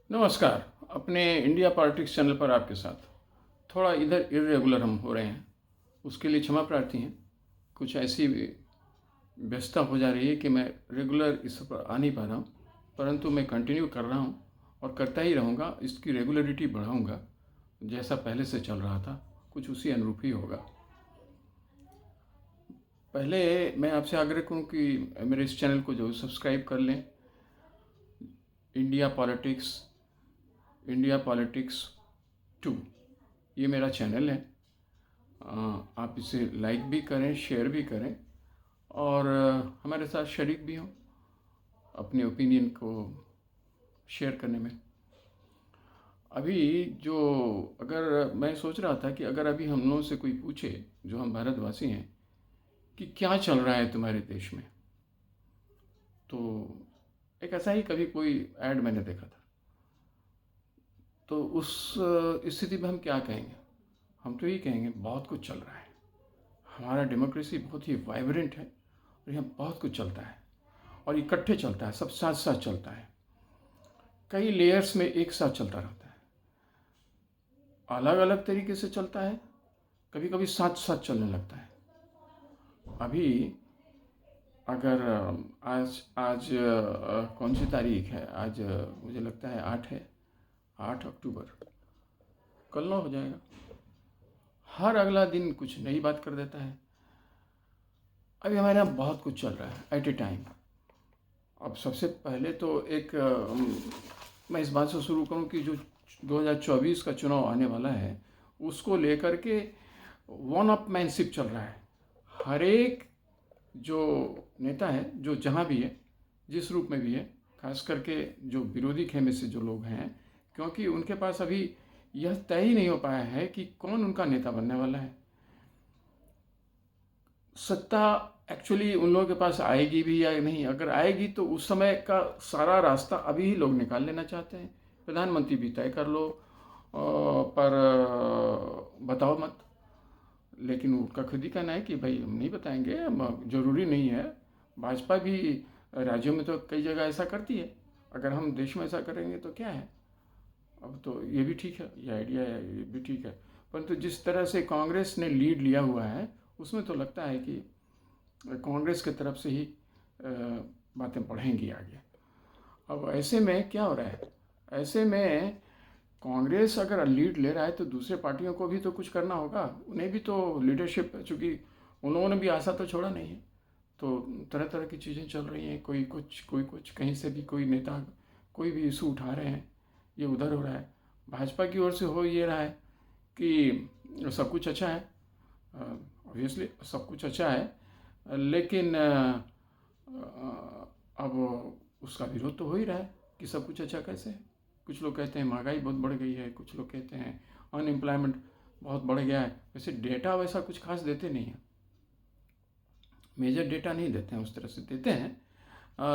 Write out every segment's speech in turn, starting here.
नमस्कार। अपने India politics channel पर आपके साथ थोड़ा इधर इरेगुलर हम हो रहे हैं, उसके लिए क्षमा प्रार्थी हैं। कुछ ऐसी व्यस्तता हो जा रही है कि मैं रेगुलर इस पर आ नहीं पा रहा हूँ, परंतु मैं कंटिन्यू कर रहा हूँ और करता ही रहूँगा। इसकी रेगुलरिटी बढ़ाऊँगा, जैसा पहले से चल रहा था कुछ उसी अनुरूप ही होगा। पहले मैं आपसे आग्रह करूँ कि मेरे इस चैनल को जो सब्सक्राइब कर लें। इंडिया पॉलिटिक्स 2 ये मेरा चैनल है। आप इसे लाइक भी करें, शेयर भी करें और हमारे साथ शरीक भी हों अपने ओपिनियन को शेयर करने में। अभी जो अगर मैं सोच रहा था कि अगर अभी हम लोगों से कोई पूछे, जो हम भारतवासी हैं, कि क्या चल रहा है तुम्हारे देश में, तो एक ऐसा ही कभी कोई ऐड मैंने देखा था। तो उस स्थिति में हम क्या कहेंगे? हम तो यही कहेंगे बहुत कुछ चल रहा है। हमारा डेमोक्रेसी बहुत ही वाइब्रेंट है और यहाँ बहुत कुछ चलता है और इकट्ठे चलता है, सब साथ साथ चलता है, कई लेयर्स में एक साथ चलता रहता है। अलग अलग तरीके से चलता है, कभी कभी साथ साथ चलने लगता है। अभी अगर आज आज कौन सी तारीख है? आज मुझे लगता है 8 है, 8 अक्टूबर। कल 9 हो जाएगा। हर अगला दिन कुछ नई बात कर देता है। अभी हमारे यहाँ बहुत कुछ चल रहा है एट ए टाइम। अब सबसे पहले तो मैं इस बात से शुरू करूं कि जो 2024 का चुनाव आने वाला है, उसको लेकर के वन अपमैनशिप चल रहा है। हर एक जो नेता है, जो जहाँ भी है, जिस रूप में भी है, खास करके जो विरोधी खेमे से जो लोग हैं, क्योंकि उनके पास अभी यह तय ही नहीं हो पाया है कि कौन उनका नेता बनने वाला है। सत्ता एक्चुअली उन लोगों के पास आएगी भी या नहीं, अगर आएगी तो उस समय का सारा रास्ता अभी ही लोग निकाल लेना चाहते हैं। प्रधानमंत्री भी तय कर लो, पर बताओ मत। लेकिन उनका खुद ही कहना है कि भाई हम नहीं बताएंगे, जरूरी नहीं है। भाजपा भी राज्यों में तो कई जगह ऐसा करती है, अगर हम देश में ऐसा करेंगे तो क्या है। अब तो ये भी ठीक है, ये आइडिया है, ये भी ठीक है। परंतु जिस तरह से कांग्रेस ने लीड लिया हुआ है, उसमें तो लगता है कि कांग्रेस की तरफ से ही बातें बढ़ेंगी आगे। अब ऐसे में क्या हो रहा है? ऐसे में कांग्रेस अगर लीड ले रहा है तो दूसरे पार्टियों को भी तो कुछ करना होगा। उन्हें भी तो लीडरशिप, चूँकि उन लोगों ने भी आशा तो छोड़ा नहीं है, तो तरह तरह की चीज़ें चल रही हैं। कोई कुछ कहीं से भी कोई नेता कोई भी इशू उठा रहे हैं, ये उधर हो रहा है। भाजपा की ओर से हो ये रहा है कि सब कुछ अच्छा है, ऑब्वियसली सब कुछ अच्छा है, लेकिन अब उसका विरोध तो हो ही रहा है कि सब कुछ अच्छा कैसे है। कुछ लोग कहते हैं महंगाई बहुत बढ़ गई है, कुछ लोग कहते हैं अनएम्प्लॉयमेंट बहुत बढ़ गया है। वैसे डेटा वैसा कुछ खास देते नहीं हैं, मेजर डेटा नहीं देते हैं, उस तरह से देते हैं,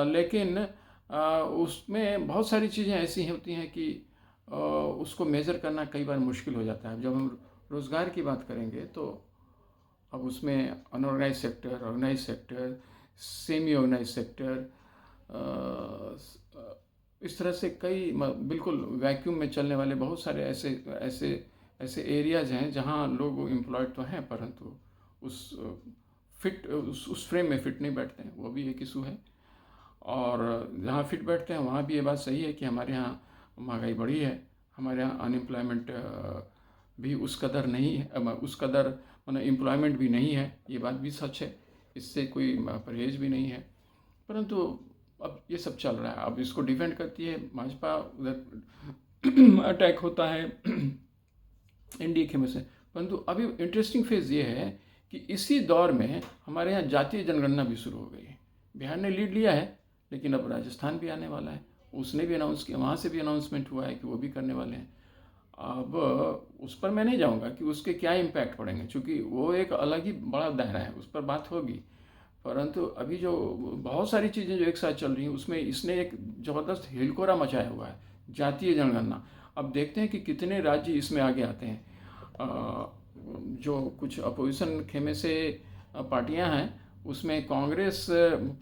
लेकिन उसमें बहुत सारी चीज़ें ऐसी होती हैं कि उसको मेज़र करना कई बार मुश्किल हो जाता है। जब हम रोज़गार की बात करेंगे तो अब उसमें unorganise sector, organise sector, semi organise sector, इस तरह से कई बिल्कुल वैक्यूम में चलने वाले बहुत सारे ऐसे ऐसे ऐसे एरियाज़ हैं जहाँ लोग एम्प्लॉयड तो हैं, परंतु उस फ्रेम में फिट नहीं बैठते हैं। वो भी एक इशू है। और जहाँ फिट बैठते हैं वहाँ भी ये बात सही है कि हमारे यहाँ महंगाई बढ़ी है, हमारे यहाँ अनएम्प्लॉयमेंट भी उस कदर नहीं है, उस कदर मतलब एम्प्लॉयमेंट भी नहीं है, ये बात भी सच है, इससे कोई परहेज भी नहीं है। परंतु अब ये सब चल रहा है। अब इसको डिफेंड करती है भाजपा, उधर अटैक होता है एनडीए खेमे से। परंतु अभी इंटरेस्टिंग फेज़ ये है कि इसी दौर में हमारे यहाँ जातीय जनगणना भी शुरू हो गई है। बिहार ने लीड लिया है, लेकिन अब राजस्थान भी आने वाला है। उसने भी अनाउंस किया, वहाँ से भी अनाउंसमेंट हुआ है कि वो भी करने वाले हैं। अब उस पर मैं नहीं जाऊँगा कि उसके क्या इम्पैक्ट पड़ेंगे, क्योंकि वो एक अलग ही बड़ा दायरा है, उस पर बात होगी। परंतु अभी जो बहुत सारी चीज़ें जो एक साथ चल रही हैं, उसमें इसने एक ज़बरदस्त हिलकोरा मचाया हुआ है, जातीय जनगणना। अब देखते हैं कि कितने राज्य इसमें आगे आते हैं। जो कुछ अपोजिशन खेमे से पार्टियां हैं, उसमें कांग्रेस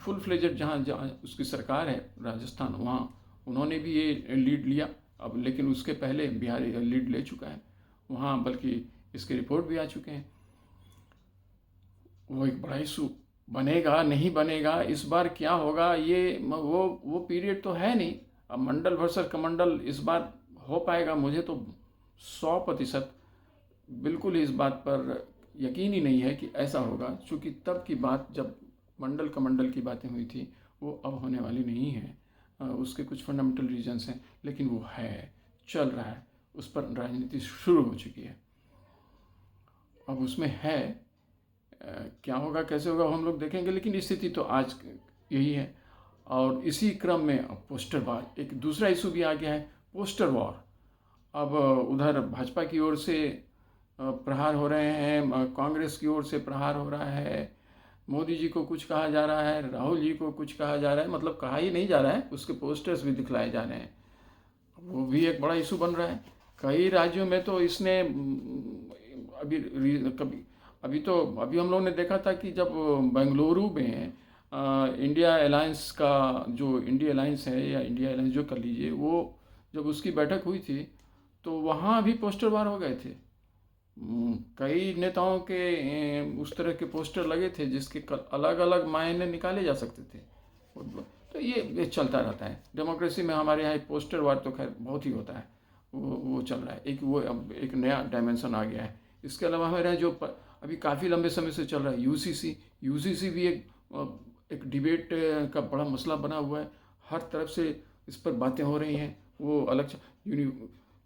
फुल फ्लेजेड, जहाँ जहाँ उसकी सरकार है राजस्थान, वहाँ उन्होंने भी ये लीड लिया अब लेकिन उसके पहले बिहार लीड ले चुका है वहाँ, बल्कि इसके रिपोर्ट भी आ चुके हैं। वो एक बड़ा इशू बनेगा नहीं बनेगा, इस बार क्या होगा, ये वो पीरियड तो है नहीं। अब मंडल वर्सेस कमंडल इस बार हो पाएगा, मुझे तो 100% बिल्कुल इस बात पर यकीन ही नहीं है कि ऐसा होगा, क्योंकि तब की बात जब मंडल कमंडल की बातें हुई थी वो अब होने वाली नहीं है। उसके कुछ फंडामेंटल रीजंस हैं, लेकिन वो है, चल रहा है, उस पर राजनीति शुरू हो चुकी है। अब उसमें है क्या होगा कैसे होगा हम लोग देखेंगे, लेकिन स्थिति तो आज यही है। और इसी क्रम में अब पोस्टर वार, एक दूसरा इशू भी आ गया है, पोस्टर वॉर। अब उधर भाजपा की ओर से प्रहार हो रहे हैं, कांग्रेस की ओर से प्रहार हो रहा है, मोदी जी को कुछ कहा जा रहा है, राहुल जी को कुछ कहा जा रहा है, मतलब कहा ही नहीं जा रहा है, उसके पोस्टर्स भी दिखलाए जा रहे हैं। वो भी एक बड़ा इशू बन रहा है। कई राज्यों में तो इसने अभी हम लोगों ने देखा था कि जब बेंगलुरु में इंडिया अलायंस का जो इंडिया अलायंस है, या इंडिया अलायंस जो कर लीजिए, वो जब उसकी बैठक हुई थी तो वहाँ भी पोस्टर वार हो गए थे। कई नेताओं के उस तरह के पोस्टर लगे थे जिसके अलग अलग मायने निकाले जा सकते थे। तो ये चलता रहता है डेमोक्रेसी में। हमारे यहाँ पोस्टर वार तो खैर बहुत ही होता है, वो चल रहा है। अब एक नया डायमेंशन आ गया है। इसके अलावा हमारे यहाँ जो अभी काफ़ी लंबे समय से चल रहा है यूसीसी भी एक डिबेट का बड़ा मसला बना हुआ है। हर तरफ से इस पर बातें हो रही हैं। वो अलग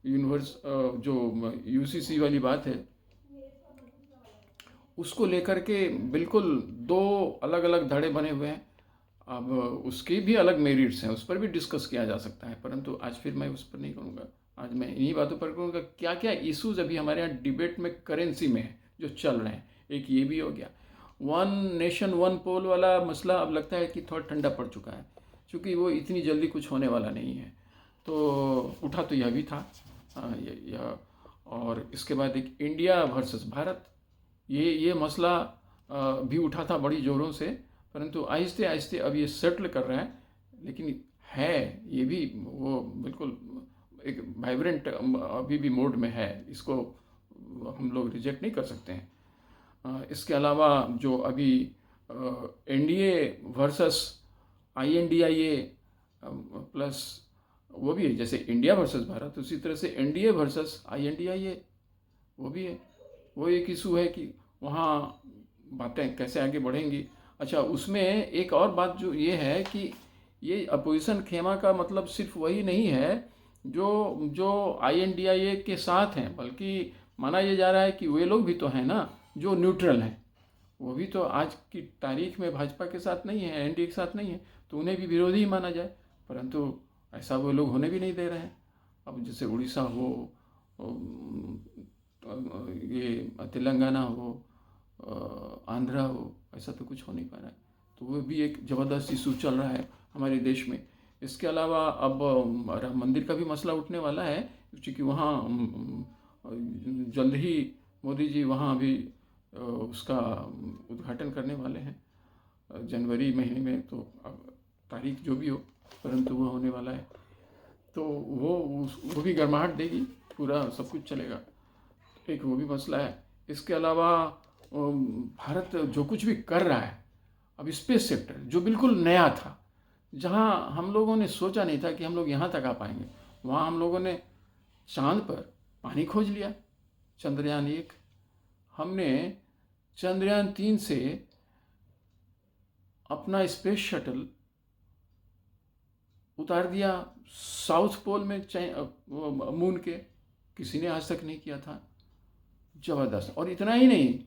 यूनिवर्स जो यूसीसी वाली बात है, उसको लेकर के बिल्कुल दो अलग अलग धड़े बने हुए हैं। अब उसकी भी अलग मेरिट्स हैं, उस पर भी डिस्कस किया जा सकता है, परंतु आज फिर मैं उस पर नहीं करूँगा। आज मैं इन्हीं बातों पर करूँगा क्या क्या इश्यूज अभी हमारे यहाँ डिबेट में करेंसी में है जो चल रहे हैं। एक ये भी हो गया, वन नेशन वन पोल वाला मसला अब लगता है कि थोड़ा ठंडा पड़ चुका है, क्योंकि वो इतनी जल्दी कुछ होने वाला नहीं है। तो उठा तो यह भी था और इसके बाद एक इंडिया वर्सेस भारत, ये मसला भी उठा था बड़ी ज़ोरों से, परंतु आहिस्ते आहिस्ते अब ये सेटल कर रहा है। लेकिन है ये भी वो बिल्कुल एक वाइब्रेंट अभी भी मोड में है, इसको हम लोग रिजेक्ट नहीं कर सकते हैं। इसके अलावा जो अभी एनडीए वर्सेस आईएनडीआईए प्लस वो भी है, जैसे इंडिया वर्सेस भारत, उसी तरह से एनडीए वर्सेस आईएनडीआईए वो भी है। वो एक इशू है कि वहाँ बातें कैसे आगे बढ़ेंगी। अच्छा, उसमें एक और बात जो ये है कि ये अपोजिशन खेमा का मतलब सिर्फ वही नहीं है जो आईएनडीआईए के साथ हैं, बल्कि माना ये जा रहा है कि वे लोग भी तो हैं ना जो न्यूट्रल हैं। वो भी तो आज की तारीख में भाजपा के साथ नहीं है, एनडीए के साथ नहीं है, तो उन्हें भी विरोधी ही माना जाए। परंतु ऐसा वो लोग होने भी नहीं दे रहे हैं। अब जैसे उड़ीसा हो, ये तेलंगाना हो, आंध्रा हो, ऐसा तो कुछ हो नहीं पा रहा है। तो वो भी एक ज़बरदस्त इशू चल रहा है हमारे देश में। इसके अलावा अब राम मंदिर का भी मसला उठने वाला है, क्योंकि वहाँ जल्द ही मोदी जी वहाँ अभी उसका उद्घाटन करने वाले हैं जनवरी महीने में। तो अब तारीख जो भी हो, परंतु वो होने वाला है, तो वो भी गर्माहट देगी, पूरा सब कुछ चलेगा। एक वो भी मसला है। इसके अलावा भारत जो कुछ भी कर रहा है, अब स्पेस सेक्टर जो बिल्कुल नया था, जहां हम लोगों ने सोचा नहीं था कि हम लोग यहाँ तक आ पाएंगे, वहाँ हम लोगों ने चांद पर पानी खोज लिया। चंद्रयान 1, हमने चंद्रयान 3 से अपना स्पेस शटल उतार दिया साउथ पोल में, मून के। किसी ने आज तक नहीं किया था। जबरदस्त। और इतना ही नहीं,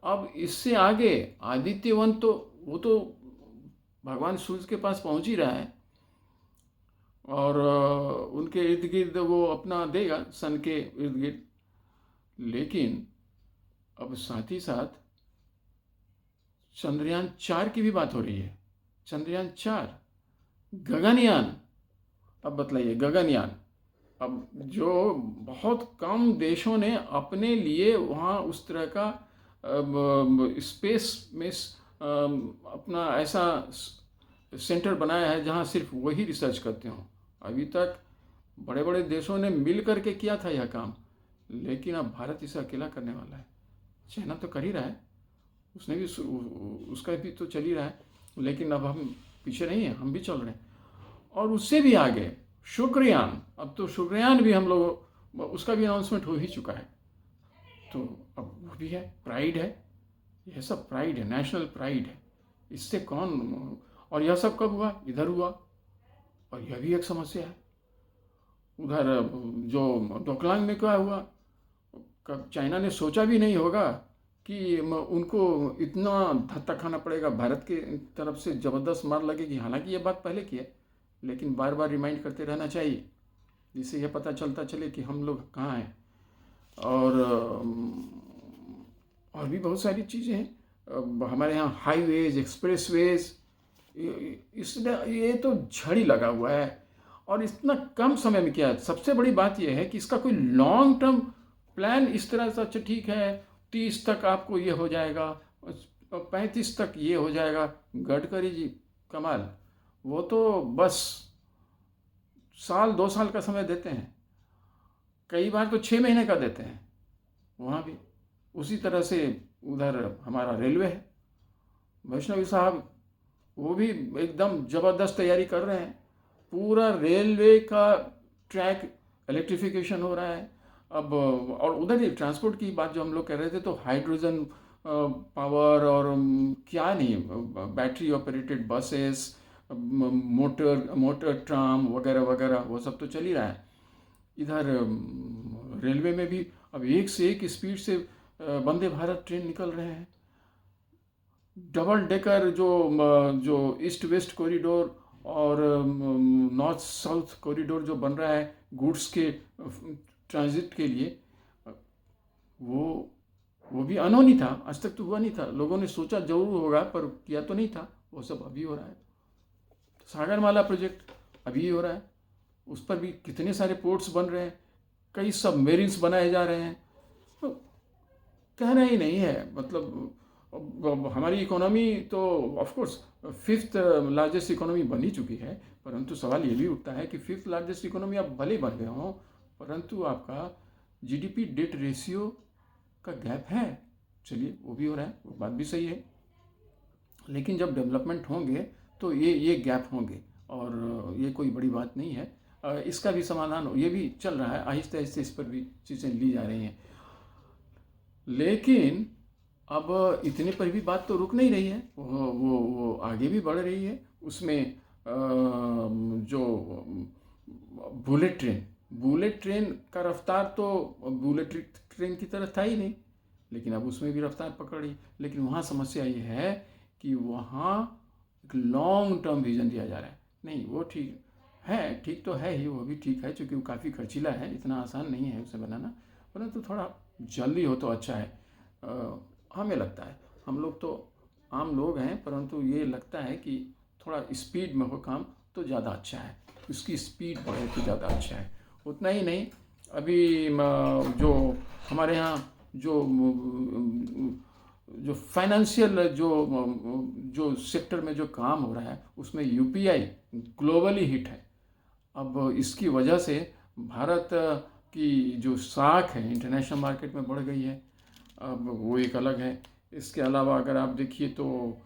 अब इससे आगे आदित्य 1 तो वो तो भगवान सूर्य के पास पहुंच ही रहा है, और उनके इर्द गिर्द वो अपना देगा, सन के इर्द गिर्द। लेकिन अब साथ ही साथ चंद्रयान 4 की भी बात हो रही है। चंद्रयान 4 गगनयान। अब बतलाइए, गगनयान, अब जो बहुत कम देशों ने अपने लिए वहाँ उस तरह का स्पेस में अपना ऐसा सेंटर बनाया है जहाँ सिर्फ वही रिसर्च करते हों। अभी तक बड़े बड़े देशों ने मिल करके किया था यह काम, लेकिन अब भारत इसे अकेला करने वाला है। चाइना तो कर ही रहा है, उसने भी उसका भी तो चल ही रहा है, लेकिन अब हम पीछे नहीं हैं, हम भी चल रहे हैं। और उससे भी आगे शुक्रयान, अब तो शुक्रयान भी हम लोग, उसका भी अनाउंसमेंट हो ही चुका है। तो अब वो भी है, प्राइड है, यह सब प्राइड है, नेशनल प्राइड है। इससे कौन, और यह सब कब हुआ? इधर हुआ, और यह भी एक समस्या है। उधर जो डोकलाम में क्या हुआ, चाइना ने सोचा भी नहीं होगा कि उनको इतना धक्का खाना पड़ेगा, भारत की तरफ से ज़बरदस्त मार लगेगी। हालांकि ये बात पहले की है, लेकिन बार बार रिमाइंड करते रहना चाहिए, जिससे यह पता चलता चले कि हम लोग कहाँ हैं। और भी बहुत सारी चीज़ें हैं हमारे यहाँ, हाईवेज, एक्सप्रेसवेज, इसमें ये तो झड़ी लगा हुआ है। और इतना कम समय में किया है। सबसे बड़ी बात यह है कि इसका कोई लॉन्ग टर्म प्लान इस तरह से, अच्छा ठीक है 30 तक आपको ये हो जाएगा, 35 तक ये हो जाएगा। गडकरी जी कमाल, वो तो बस साल 2 साल का समय देते हैं, कई बार तो 6 महीने का देते हैं वहाँ भी। उसी तरह से उधर हमारा रेलवे है, वैष्णवी साहब वो भी एकदम ज़बरदस्त तैयारी कर रहे हैं। पूरा रेलवे का ट्रैक इलेक्ट्रिफिकेशन हो रहा है अब। और उधर ही ट्रांसपोर्ट की बात जो हम लोग कर रहे थे, तो हाइड्रोजन पावर और क्या नहीं, battery operated buses, motor tram वगैरह वगैरह, वो सब तो चल ही रहा है। इधर रेलवे में भी अब एक से एक स्पीड से वंदे भारत ट्रेन निकल रहे हैं। डबल डेकर जो ईस्ट वेस्ट कॉरिडोर और नॉर्थ साउथ कॉरिडोर जो बन रहा है गुड्स के ट्रांजिट के लिए, वो भी अनहोनी था, आज तक तो हुआ नहीं था। लोगों ने सोचा जरूर होगा पर किया तो नहीं था, वो सब अभी हो रहा है। सागरमाला प्रोजेक्ट अभी हो रहा है, उस पर भी कितने सारे पोर्ट्स बन रहे हैं, कई सबमेरिन्स बनाए जा रहे हैं। तो कहना ही नहीं है, मतलब हमारी इकोनॉमी तो of course 5th largest economy बन ही चुकी है, परंतु सवाल ये भी उठता है कि 5th लार्जेस्ट इकोनॉमी आप भले बन गए हों, परंतु आपका जीडीपी डेट रेशियो का गैप है। चलिए वो भी हो रहा है, वो बात भी सही है, लेकिन जब डेवलपमेंट होंगे तो ये गैप होंगे, और ये कोई बड़ी बात नहीं है। इसका भी समाधान ये भी चल रहा है, आहिस्ते आहिस्ते इस पर भी चीज़ें ली जा रही हैं। लेकिन अब इतने पर भी बात तो रुक नहीं रही है, वो आगे भी बढ़ रही है। उसमें जो बुलेट ट्रेन का रफ्तार तो बुलेट ट्रेन की तरह था ही नहीं, लेकिन अब उसमें भी रफ्तार पकड़ी। लेकिन वहाँ समस्या ये है कि वहाँ एक लॉन्ग टर्म विजन दिया जा रहा है। नहीं, वो ठीक है, ठीक तो है ही, वो भी ठीक है, क्योंकि वो काफ़ी खर्चीला है, इतना आसान नहीं है उसे बनाना, परंतु थोड़ा जल्दी हो तो अच्छा है। हमें लगता है, हम लोग तो आम लोग हैं, परंतु ये लगता है कि थोड़ा स्पीड में हो काम तो ज़्यादा अच्छा है, उसकी स्पीड बढ़े तो ज़्यादा अच्छा है। उतना ही नहीं, अभी जो हमारे यहाँ जो फाइनेंशियल जो सेक्टर में जो काम हो रहा है, उसमें यूपीआई ग्लोबली हिट है। अब इसकी वजह से भारत की जो साख है इंटरनेशनल मार्केट में बढ़ गई है, अब वो एक अलग है। इसके अलावा अगर आप देखिए तो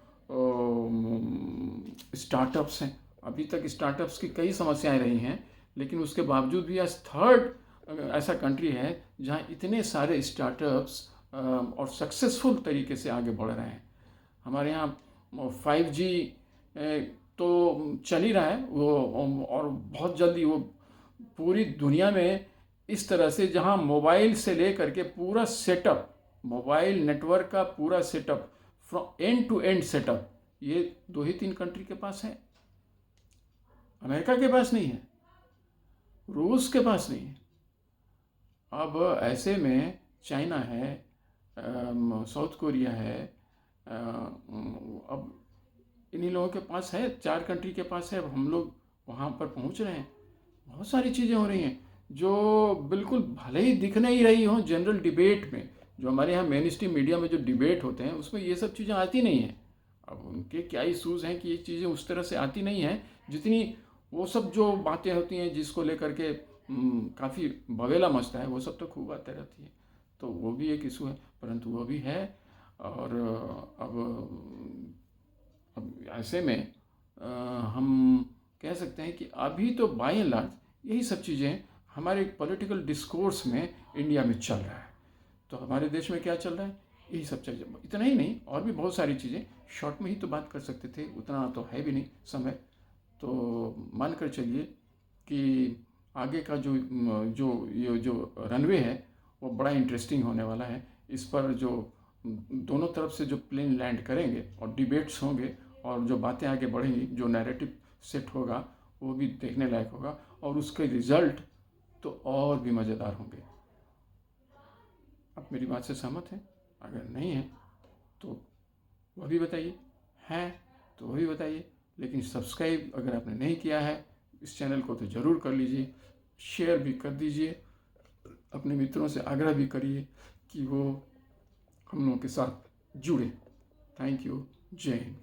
स्टार्टअप्स हैं, अभी तक स्टार्टअप्स की कई समस्याएं रही हैं, लेकिन उसके बावजूद भी आज 3rd ऐसा कंट्री है जहां इतने सारे स्टार्टअप्स और सक्सेसफुल तरीके से आगे बढ़ रहे हैं। हमारे यहाँ 5G तो चल ही रहा है वो, और बहुत जल्दी वो पूरी दुनिया में इस तरह से, जहां मोबाइल से लेकर के पूरा सेटअप, मोबाइल नेटवर्क का पूरा setup from end to end setup, ये 2 ही 3 कंट्री के पास है। अमेरिका के पास नहीं है, रूस के पास नहीं है। अब ऐसे में चाइना है, साउथ कोरिया है, अब इन्हीं लोगों के पास है, 4 कंट्री के पास है। अब हम लोग वहाँ पर पहुँच रहे हैं, बहुत सारी चीज़ें हो रही हैं जो बिल्कुल भले ही दिख नहीं रही हों जनरल डिबेट में। जो हमारे यहाँ मेन स्ट्रीम मीडिया में जो डिबेट होते हैं उसमें ये सब चीज़ें आती नहीं हैं। अब उनके क्या इशूज़ हैं कि ये चीज़ें उस तरह से आती नहीं हैं जितनी वो सब जो बातें होती हैं जिसको लेकर के काफ़ी बवेला मचता है, वो सब तो खूब आते रहती है, तो वो भी एक इशू है, परंतु वो भी है। और अब ऐसे में हम कह सकते हैं कि अभी तो बाय एंड लार्ज यही सब चीज़ें हमारे पॉलिटिकल डिस्कोर्स में इंडिया में चल रहा है। तो हमारे देश में क्या चल रहा है, यही सब चीज़ें। इतना ही नहीं, और भी बहुत सारी चीज़ें शॉर्ट में ही तो बात कर सकते थे, उतना तो है भी नहीं समय। तो मान कर चलिए कि आगे का जो ये जो रनवे है वो बड़ा इंटरेस्टिंग होने वाला है। इस पर जो दोनों तरफ से जो प्लेन लैंड करेंगे और डिबेट्स होंगे और जो बातें आगे बढ़ेंगी, जो नैरेटिव सेट होगा, वो भी देखने लायक होगा, और उसके रिजल्ट तो और भी मज़ेदार होंगे। आप मेरी बात से सहमत हैं? अगर नहीं है तो वह भी बताइए, हैं तो वह भी बताइए। लेकिन सब्सक्राइब अगर आपने नहीं किया है इस चैनल को तो ज़रूर कर लीजिए, शेयर भी कर दीजिए, अपने मित्रों से आग्रह भी करिए कि वो हम लोगों के साथ जुड़े। Thank you. जय हिंद।